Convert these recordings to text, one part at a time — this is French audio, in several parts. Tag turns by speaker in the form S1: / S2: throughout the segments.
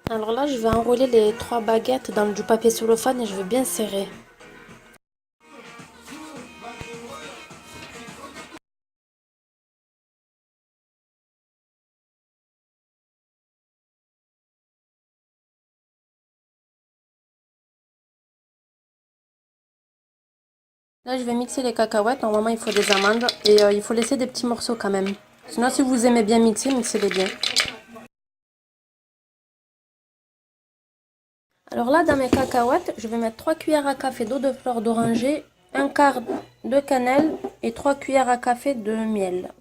S1: Alors là, je vais enrouler les 3 baguettes dans du papier cellophane et je vais bien serrer. Là, je vais mixer les cacahuètes. Normalement, il faut des amandes et il faut laisser des petits morceaux quand même. Sinon, si vous aimez bien mixer, mixez-les bien. Alors là, dans mes cacahuètes, je vais mettre 3 cuillères à café d'eau de fleur d'oranger, un quart de cannelle et 3 cuillères à café de miel.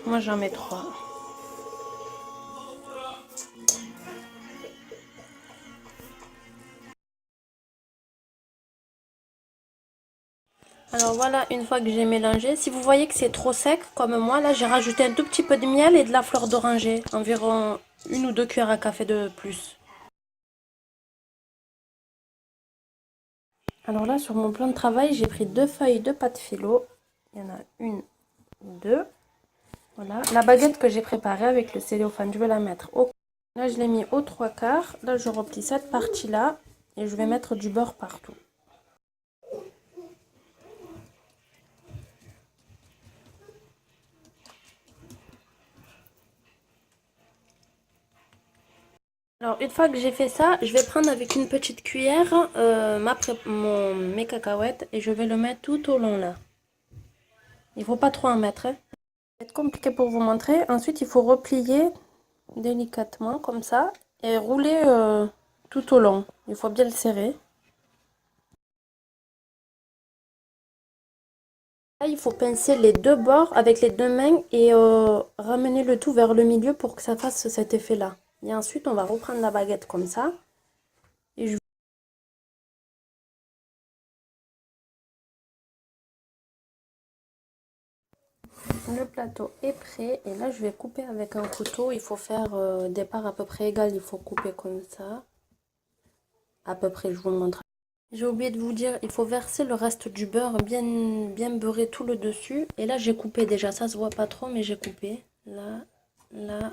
S1: Moi, j'en mets 3. Alors voilà, une fois que j'ai mélangé, si vous voyez que c'est trop sec, comme moi, là, j'ai rajouté un tout petit peu de miel et de la fleur d'oranger, environ 1 ou 2 cuillères à café de plus. Alors là, sur mon plan de travail, j'ai pris 2 feuilles de pâte philo. Il y en a une, deux. Voilà. La baguette que j'ai préparée avec le cellophane, je vais la mettre au... Là, je l'ai mis aux 3/4. Là, je replie cette partie-là et je vais mettre du beurre partout. Alors, une fois que j'ai fait ça, je vais prendre avec une petite cuillère mes cacahuètes et je vais le mettre tout au long là. Il ne faut pas trop en mettre, hein. Ça va être compliqué pour vous montrer. Ensuite, il faut replier délicatement comme ça et rouler tout au long. Il faut bien le serrer. Là, il faut pincer les deux bords avec les deux mains et ramener le tout vers le milieu pour que ça fasse cet effet-là. Et ensuite, on va reprendre la baguette comme ça. Et le plateau est prêt. Et là, je vais couper avec un couteau. Il faut faire des parts à peu près égales. Il faut couper comme ça. À peu près, je vous le montre. J'ai oublié de vous dire, il faut verser le reste du beurre bien, bien beurré tout le dessus. Et là, j'ai coupé déjà. Ça se voit pas trop, mais j'ai coupé. Là, là